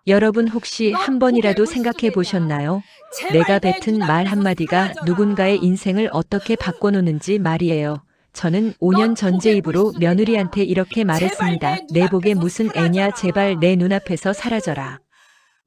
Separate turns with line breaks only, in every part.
여러분 혹시
너
한
고개
번이라도
볼
생각해
수겠냐?
보셨나요? 내가
제발 내
뱉은 말
눈앞에서
한마디가
사라져라.
누군가의 인생을 어떻게 바꿔놓는지 말이에요. 저는
너
5년 전 제
고개 볼
입으로
수겠냐?
며느리한테 이렇게
제발
말했습니다.
내
내복에
눈앞에서
무슨 애냐, 제발 내
사라져라.
눈앞에서 사라져라.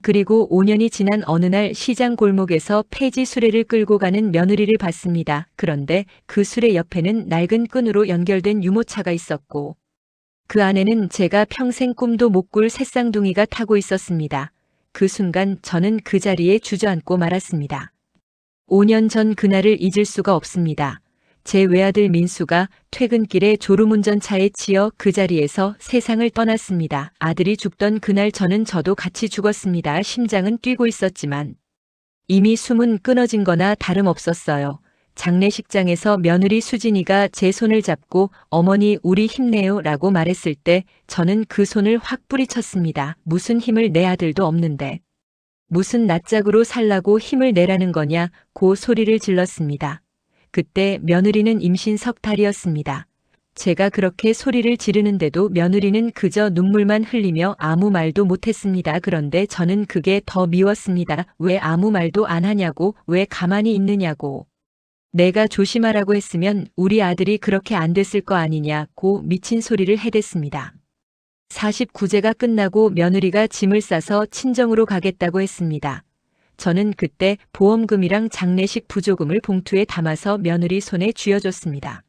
그리고 5년이 지난 어느 날 시장 골목에서 폐지 수레를 끌고 가는 며느리를 봤습니다. 그런데 그 수레 옆에는 낡은 끈으로 연결된 유모차가 있었고 그 안에는 제가 평생 꿈도 못 꿀 새쌍둥이가 타고 있었습니다. 그 순간 저는 그 자리에 주저앉고 말았습니다. 5년 전 그날을 잊을 수가 없습니다. 제 외아들 민수가 퇴근길에 졸음운전차에 치여 그 자리에서 세상을 떠났습니다. 아들이 죽던 그날 저도 같이 죽었습니다. 심장은 뛰고 있었지만 이미 숨은 끊어진 거나 다름없었어요. 장례식장에서 며느리 수진이가 제 손을 잡고 어머니 우리 힘내요 라고 말했을 때 저는 그 손을 확 뿌리쳤습니다. 무슨 힘을 내 아들도 없는데. 무슨 낯짝으로 살라고 힘을 내라는 거냐 고 소리를 질렀습니다. 그때 며느리는 임신 석 달이었습니다. 제가 그렇게 소리를 지르는데도 며느리는 그저 눈물만 흘리며 아무 말도 못했습니다. 그런데 저는 그게 더 미웠습니다. 왜 아무 말도 안 하냐고, 왜 가만히 있느냐고. 내가 조심하라고 했으면 우리 아들이 그렇게 안 됐을 거 아니냐고 미친 소리를 해댔습니다. 49제가 끝나고 며느리가 짐을 싸서 친정으로 가겠다고 했습니다. 저는 그때 보험금이랑 장례식 부조금을 봉투에 담아서 며느리 손에 쥐어줬습니다.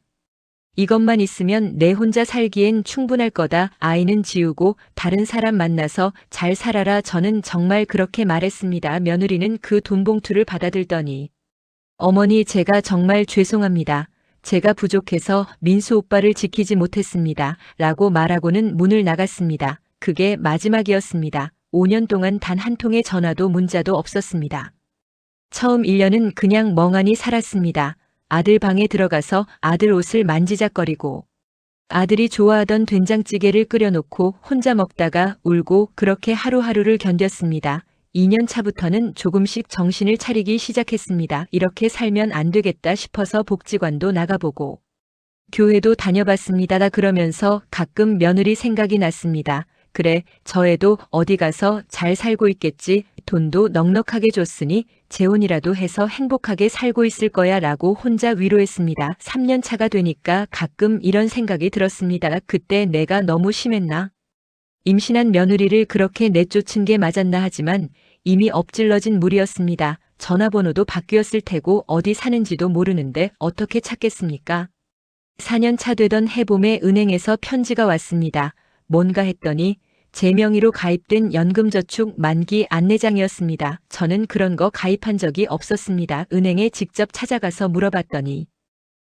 이것만 있으면 내 혼자 살기엔 충분할 거다. 아이는 지우고 다른 사람 만나서 잘 살아라. 저는 정말 그렇게 말했습니다. 며느리는 그 돈 봉투를 받아들더니 어머니 제가 정말 죄송합니다. 제가 부족해서 민수 오빠를 지키지 못했습니다. 라고 말하고는 문을 나갔습니다. 그게 마지막이었습니다. 5년 동안 단 한 통의 전화도 문자도 없었습니다. 처음 1년은 그냥 멍하니 살았습니다. 아들 방에 들어가서 아들 옷을 만지작거리고 아들이 좋아하던 된장찌개를 끓여놓고 혼자 먹다가 울고 그렇게 하루하루를 견뎠습니다. 2년 차부터는 조금씩 정신을 차리기 시작했습니다. 이렇게 살면 안 되겠다 싶어서 복지관도 나가보고 교회도 다녀봤습니다. 그러면서 가끔 며느리 생각이 났습니다. 그래, 저 애도 어디 가서 잘 살고 있겠지. 돈도 넉넉하게 줬으니 재혼이라도 해서 행복하게 살고 있을 거야 라고 혼자 위로했습니다. 3년 차가 되니까 가끔 이런 생각이 들었습니다. 그때 내가 너무 심했나? 임신한 며느리를 그렇게 내쫓은 게 맞았나 하지만 이미 엎질러진 물이었습니다. 전화번호도 바뀌었을 테고 어디 사는지도 모르는데 어떻게 찾겠습니까? 4년 차 되던 해봄에 은행에서 편지가 왔습니다. 뭔가 했더니 제 명의로 가입된 연금저축 만기 안내장이었습니다. 저는 그런 거 가입한 적이 없었습니다. 은행에 직접 찾아가서 물어봤더니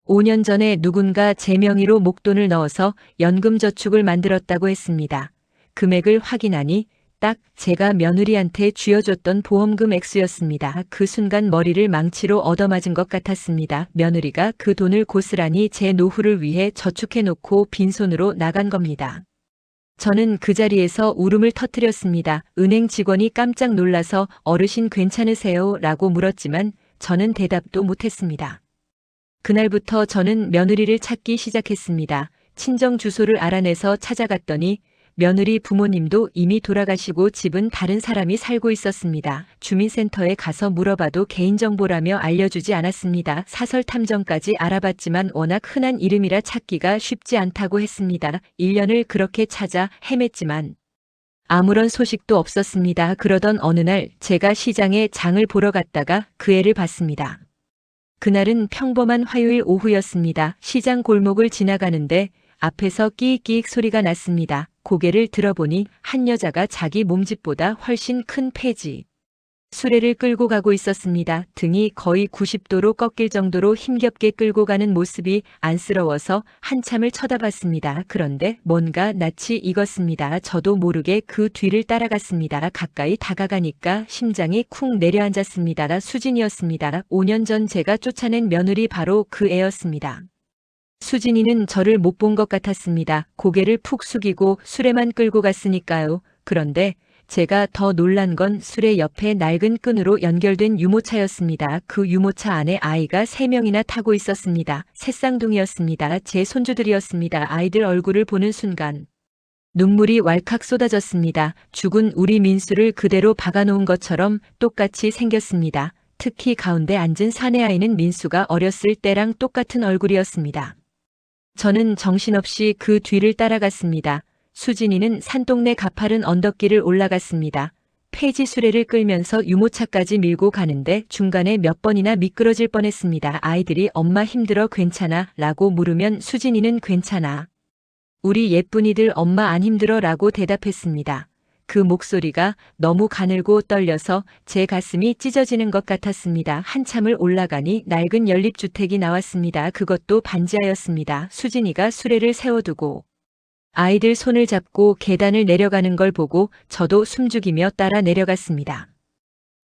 5년 전에 누군가 제 명의로 목돈을 넣어서 연금저축을 만들었다고 했습니다. 금액을 확인하니 딱 제가 며느리한테 쥐어줬던 보험금 액수였습니다. 그 순간 머리를 망치로 얻어맞은 것 같았습니다. 며느리가 그 돈을 고스란히 제 노후를 위해 저축해놓고 빈손으로 나간 겁니다. 저는 그 자리에서 울음을 터뜨렸습니다. 은행 직원이 깜짝 놀라서 어르신 괜찮으세요? 라고 물었지만 저는 대답도 못했습니다. 그날부터 저는 며느리를 찾기 시작했습니다. 친정 주소를 알아내서 찾아갔더니 며느리 부모님도 이미 돌아가시고 집은 다른 사람이 살고 있었습니다. 주민센터에 가서 물어봐도 개인정보라며 알려주지 않았습니다. 사설 탐정까지 알아봤지만 워낙 흔한 이름이라 찾기가 쉽지 않다고 했습니다. 1년을 그렇게 찾아 헤맸지만 아무런 소식도 없었습니다. 그러던 어느 날 제가 시장에 장을 보러 갔다가 그 애를 봤습니다. 그날은 평범한 화요일 오후였습니다. 시장 골목을 지나가는데 앞에서 끼익끼익 소리가 났습니다. 고개를 들어보니 한 여자가 자기 몸집보다 훨씬 큰 폐지 수레를 끌고 가고 있었습니다. 등이 거의 90도로 꺾일 정도로 힘겹게 끌고 가는 모습이 안쓰러워서 한참을 쳐다봤습니다. 그런데 뭔가 낯이 익었습니다. 저도 모르게 그 뒤를 따라갔습니다. 가까이 다가가니까 심장이 쿵 내려앉았습니다. 수진이었습니다. 5년 전 제가 쫓아낸 며느리 바로 그 애였습니다. 수진이는 저를 못 본 것 같았습니다. 고개를 푹 숙이고 수레만 끌고 갔으니까요. 그런데 제가 더 놀란 건 수레 옆에 낡은 끈으로 연결된 유모차였습니다. 그 유모차 안에 아이가 3명이나 타고 있었습니다. 새쌍둥이였습니다. 제 손주들이었습니다. 아이들 얼굴을 보는 순간 눈물이 왈칵 쏟아졌습니다. 죽은 우리 민수를 그대로 박아놓은 것처럼 똑같이 생겼습니다. 특히 가운데 앉은 사내아이는 민수가 어렸을 때랑 똑같은 얼굴이었습니다. 저는 정신없이 그 뒤를 따라갔습니다. 수진이는 산동네 가파른 언덕길을 올라갔습니다. 폐지 수레를 끌면서 유모차까지 밀고 가는데 중간에 몇 번이나 미끄러질 뻔했습니다. 아이들이 엄마 힘들어 괜찮아? 라고 물으면 수진이는 괜찮아. 우리 예쁜이들 엄마 안 힘들어? 라고 대답했습니다. 그 목소리가 너무 가늘고 떨려서 제 가슴이 찢어지는 것 같았습니다. 한참을 올라가니 낡은 연립주택이 나왔습니다. 그것도 반지하였습니다. 수진이가 수레를 세워두고 아이들 손을 잡고 계단을 내려가는 걸 보고 저도 숨죽이며 따라 내려갔습니다.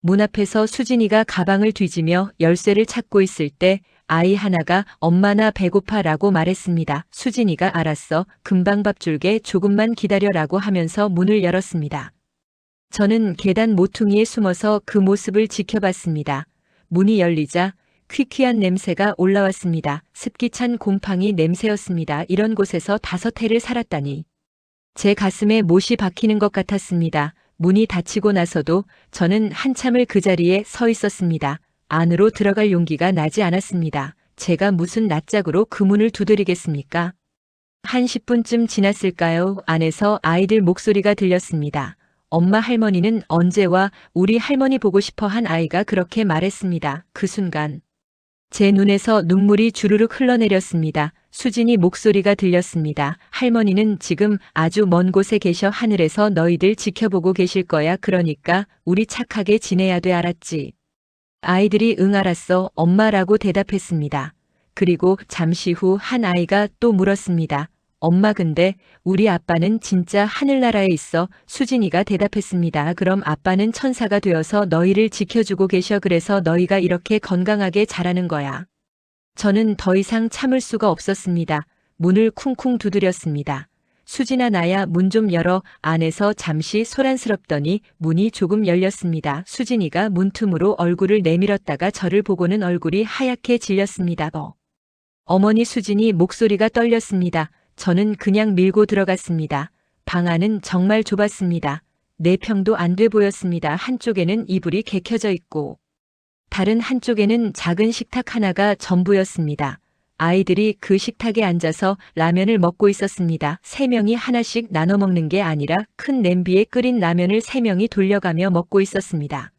문 앞에서 수진이가 가방을 뒤지며 열쇠를 찾고 있을 때 아이 하나가 엄마 나 배고파 라고 말했습니다. 수진이가 알았어. 금방 밥 줄게. 조금만 기다려라고 하면서 문을 열었습니다. 저는 계단 모퉁이에 숨어서 그 모습을 지켜봤습니다. 문이 열리자 퀴퀴한 냄새가 올라왔습니다. 습기찬 곰팡이 냄새였습니다. 이런 곳에서 5해를 살았다니. 제 가슴에 못이 박히는 것 같았습니다. 문이 닫히고 나서도 저는 한참을 그 자리에 서 있었습니다. 안으로 들어갈 용기가 나지 않았습니다. 제가 무슨 낯짝으로 그 문을 두드리겠습니까? 한 10분쯤 지났을까요? 안에서 아이들 목소리가 들렸습니다. 엄마 할머니는 언제 와? 우리 할머니 보고 싶어 한 아이가 그렇게 말했습니다. 그 순간 제 눈에서 눈물이 주르륵 흘러내렸습니다. 수진이 목소리가 들렸습니다. 할머니는 지금 아주 먼 곳에 계셔. 하늘에서 너희들 지켜보고 계실 거야. 그러니까 우리 착하게 지내야 돼. 알았지? 아이들이 응 알았어 엄마라고 대답했습니다. 그리고 잠시 후 한 아이가 또 물었습니다. 엄마 근데 우리 아빠는 진짜 하늘나라에 있어? 수진이가 대답했습니다. 그럼 아빠는 천사가 되어서 너희를 지켜주고 계셔. 그래서 너희가 이렇게 건강하게 자라는 거야. 저는 더 이상 참을 수가 없었습니다. 문을 쿵쿵 두드렸습니다. 수진아 나야 문 좀 열어. 안에서 잠시 소란스럽더니 문이 조금 열렸습니다. 수진이가 문틈으로 얼굴을 내밀었다가 저를 보고는 얼굴이 하얗게 질렸습니다. 어머니 수진이 목소리가 떨렸습니다. 저는 그냥 밀고 들어갔습니다. 방 안은 정말 좁았습니다. 4평도 안 돼 보였습니다. 한쪽에는 이불이 개켜져 있고 다른 한쪽에는 작은 식탁 하나가 전부였습니다. 아이들이 그 식탁에 앉아서 라면을 먹고 있었습니다. 3명이 하나씩 나눠 먹는 게 아니라 큰 냄비에 끓인 라면을 3명이 돌려가며 먹고 있었습니다.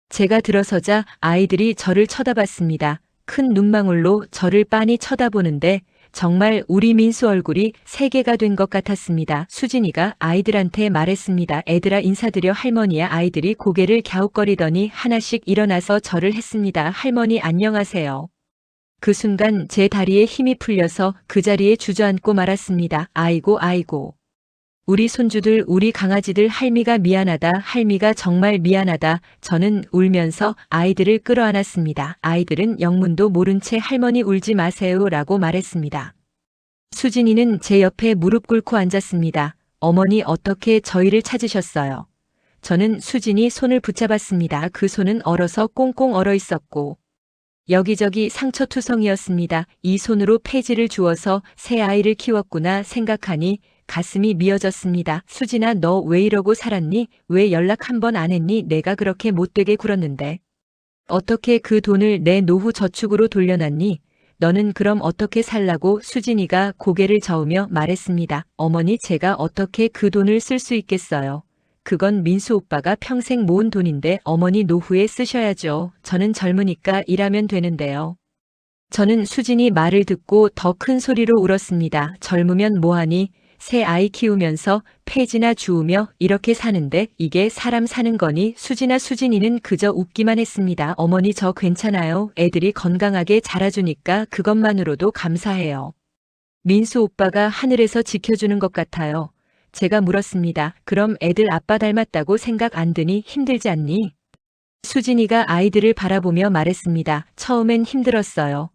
제가 들어서자 아이들이 저를 쳐다봤습니다. 큰 눈망울로 저를 빤히 쳐다보는데 정말 우리 민수 얼굴이 3개가 된 것 같았습니다. 수진이가 아이들한테 말했습니다. 애들아 인사드려. 할머니야. 아이들이 고개를 갸웃거리더니 하나씩 일어나서 절을 했습니다. 할머니 안녕하세요. 그 순간 제 다리에 힘이 풀려서 그 자리에 주저앉고 말았습니다. 아이고 아이고. 우리 손주들 우리 강아지들 할미가 미안하다. 할미가 정말 미안하다. 저는 울면서 아이들을 끌어안았습니다. 아이들은 영문도 모른 채 할머니 울지 마세요 라고 말했습니다. 수진이는 제 옆에 무릎 꿇고 앉았습니다. 어머니 어떻게 저희를 찾으셨어요? 저는 수진이 손을 붙잡았습니다. 그 손은 얼어서 꽁꽁 얼어 있었고 여기저기 상처투성이었습니다. 이 손으로 폐지를 주어서 새 아이를 키웠구나 생각하니 가슴이 미어졌습니다. 수진아 너 왜 이러고 살았니? 왜 연락 한 번 안 했니? 내가 그렇게 못되게 굴었는데. 어떻게 그 돈을 내 노후 저축으로 돌려놨니? 너는 그럼 어떻게 살라고? 수진이가 고개를 저으며 말했습니다. 어머니 제가 어떻게 그 돈을 쓸 수 있겠어요. 그건 민수 오빠가 평생 모은 돈인데 어머니 노후에 쓰셔야죠. 저는 젊으니까 일하면 되는데요. 저는 수진이 말을 듣고 더 큰 소리로 울었습니다. 젊으면 뭐하니? 새 아이 키우면서 폐지나 주우며 이렇게 사는데 이게 사람 사는 거니? 수진이는 그저 웃기만 했습니다. 어머니 저 괜찮아요. 애들이 건강하게 자라주니까 그것만으로도 감사해요. 민수 오빠가 하늘에서 지켜주는 것 같아요. 제가 물었습니다. 그럼 애들 아빠 닮았다고 생각 안 드니? 힘들지 않니? 수진이가 아이들을 바라보며 말했습니다. 처음엔 힘들었어요.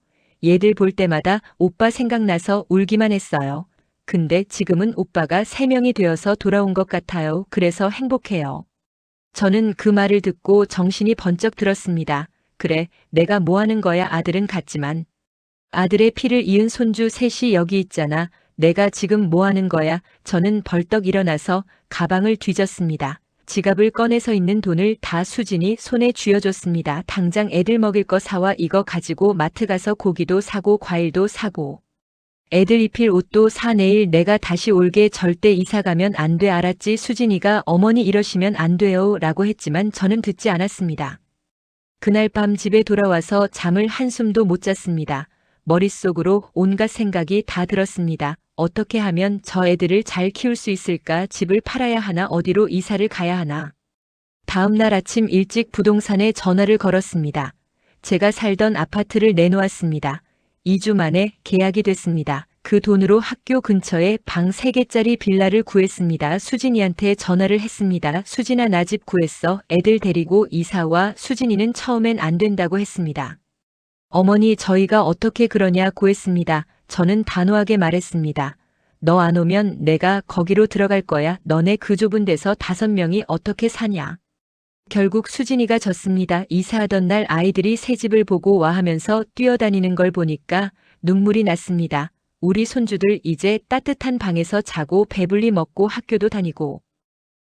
얘들 볼 때마다 오빠 생각나서 울기만 했어요. 근데 지금은 오빠가 3명이 되어서 돌아온 것 같아요. 그래서 행복해요. 저는 그 말을 듣고 정신이 번쩍 들었습니다. 그래, 내가 뭐 하는 거야. 아들은 갔지만. 아들의 피를 이은 손주 셋이 여기 있잖아. 내가 지금 뭐 하는 거야? 저는 벌떡 일어나서 가방을 뒤졌습니다. 지갑을 꺼내서 있는 돈을 다 수진이 손에 쥐어줬습니다. 당장 애들 먹일 거 사와. 이거 가지고 마트 가서 고기도 사고 과일도 사고 애들 입힐 옷도 사. 내일 내가 다시 올게. 절대 이사 가면 안 돼. 알았지? 수진이가 어머니 이러시면 안 돼요 라고 했지만 저는 듣지 않았습니다. 그날 밤 집에 돌아와서 잠을 한숨도 못 잤습니다. 머릿속으로 온갖 생각이 다 들었습니다. 어떻게 하면 저 애들을 잘 키울 수 있을까? 집을 팔아야 하나? 어디로 이사를 가야 하나? 다음 날 아침 일찍 부동산에 전화를 걸었습니다. 제가 살던 아파트를 내놓았습니다. 2주 만에 계약이 됐습니다. 그 돈으로 학교 근처에 방 3개짜리 빌라를 구했습니다. 수진이한테 전화를 했습니다. 수진아, 나 집 구했어. 애들 데리고 이사 와. 수진이는 처음엔 안 된다고 했습니다. 어머니, 저희가 어떻게 그러냐고 했습니다. 저는 단호하게 말했습니다. 너 안 오면 내가 거기로 들어갈 거야. 너네 그 좁은 데서 5명이 어떻게 사냐. 결국 수진이가 졌습니다. 이사하던 날 아이들이 새 집을 보고 와 하면서 뛰어다니는 걸 보니까 눈물이 났습니다. 우리 손주들 이제 따뜻한 방에서 자고 배불리 먹고 학교도 다니고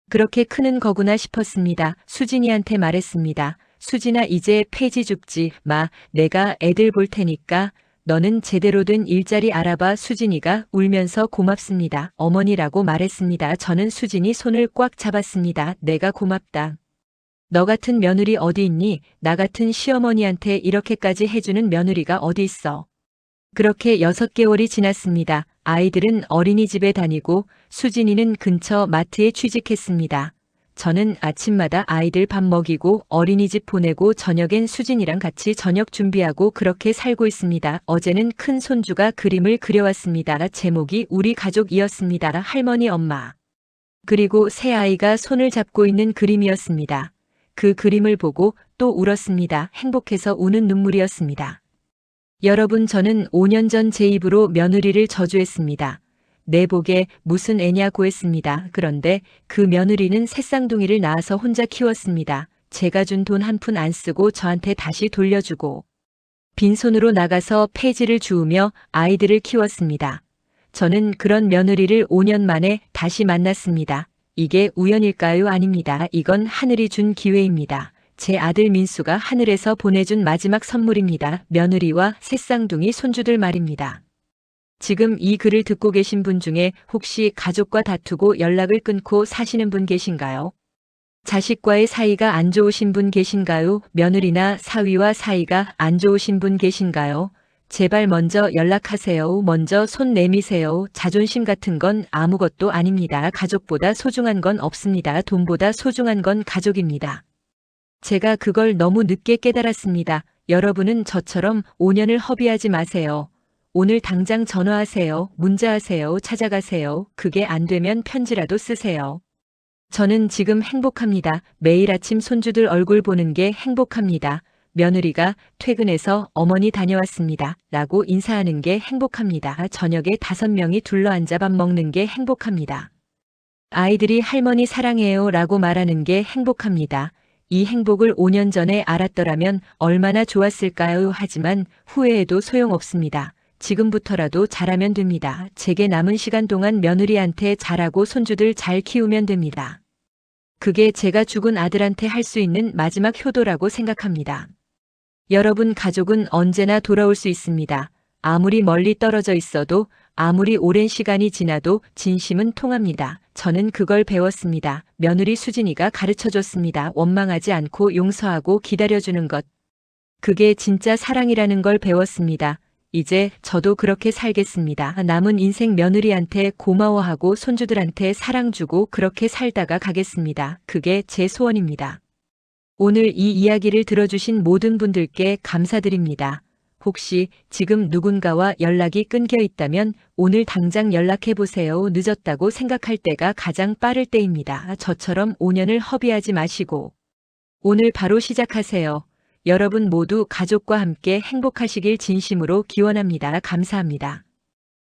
그렇게 크는 거구나 싶었습니다. 수진이한테 말했습니다. 수진아, 이제 폐지 줍지 마. 내가 애들 볼 테니까 너는 제대로 된 일자리 알아봐. 수진이가 울면서 고맙습니다. 어머니라고 말했습니다. 저는 수진이 손을 꽉 잡았습니다. 내가 고맙다. 너 같은 며느리 어디 있니? 나 같은 시어머니한테 이렇게까지 해주는 며느리가 어디 있어? 그렇게 6개월이 지났습니다. 아이들은 어린이집에 다니고 수진이는 근처 마트에 취직했습니다. 저는 아침마다 아이들 밥 먹이고 어린이집 보내고 저녁엔 수진이랑 같이 저녁 준비하고 그렇게 살고 있습니다. 어제는 큰 손주가 그림을 그려왔습니다. 제목이 우리 가족이었습니다. 할머니, 엄마. 그리고 새 아이가 손을 잡고 있는 그림이었습니다. 그 그림을 보고 또 울었습니다. 행복해서 우는 눈물이었습니다. 여러분, 저는 5년 전 제 입으로 며느리를 저주했습니다. 내 복에 무슨 애냐고 했습니다. 그런데 그 며느리는 새쌍둥이를 낳아서 혼자 키웠습니다. 제가 준 돈 한 푼 안 쓰고 저한테 다시 돌려주고 빈손으로 나가서 폐지를 주우며 아이들을 키웠습니다. 저는 그런 며느리를 5년 만에 다시 만났습니다. 이게 우연일까요? 아닙니다. 이건 하늘이 준 기회입니다. 제 아들 민수가 하늘에서 보내준 마지막 선물입니다. 며느리와 새쌍둥이 손주들 말입니다. 지금 이 글을 듣고 계신 분 중에 혹시 가족과 다투고 연락을 끊고 사시는 분 계신가요? 자식과의 사이가 안 좋으신 분 계신가요? 며느리나 사위와 사이가 안 좋으신 분 계신가요? 제발 먼저 연락하세요. 먼저 손 내미세요. 자존심 같은 건 아무것도 아닙니다. 가족보다 소중한 건 없습니다. 돈보다 소중한 건 가족입니다. 제가 그걸 너무 늦게 깨달았습니다. 여러분은 저처럼 5년을 허비하지 마세요. 오늘 당장 전화하세요. 문자하세요. 찾아가세요. 그게 안 되면 편지라도 쓰세요. 저는 지금 행복합니다. 매일 아침 손주들 얼굴 보는 게 행복합니다. 며느리가 퇴근해서 어머니 다녀왔습니다. 라고 인사하는 게 행복합니다. 저녁에 5명이 둘러앉아 밥 먹는 게 행복합니다. 아이들이 할머니 사랑해요 라고 말하는 게 행복합니다. 이 행복을 5년 전에 알았더라면 얼마나 좋았을까요? 하지만 후회해도 소용없습니다. 지금부터라도 잘하면 됩니다. 제게 남은 시간 동안 며느리한테 잘하고 손주들 잘 키우면 됩니다. 그게 제가 죽은 아들한테 할 수 있는 마지막 효도라고 생각합니다. 여러분, 가족은 언제나 돌아올 수 있습니다. 아무리 멀리 떨어져 있어도, 아무리 오랜 시간이 지나도 진심은 통합니다. 저는 그걸 배웠습니다. 며느리 수진이가 가르쳐줬습니다. 원망하지 않고 용서하고 기다려주는 것. 그게 진짜 사랑이라는 걸 배웠습니다. 이제 저도 그렇게 살겠습니다. 남은 인생 며느리한테 고마워하고 손주들한테 사랑 주고 그렇게 살다가 가겠습니다. 그게 제 소원입니다. 오늘 이 이야기를 들어주신 모든 분들께 감사드립니다. 혹시 지금 누군가와 연락이 끊겨 있다면 오늘 당장 연락해보세요. 늦었다고 생각할 때가 가장 빠를 때입니다. 저처럼 5년을 허비하지 마시고 오늘 바로 시작하세요. 여러분 모두 가족과 함께 행복하시길 진심으로 기원합니다. 감사합니다.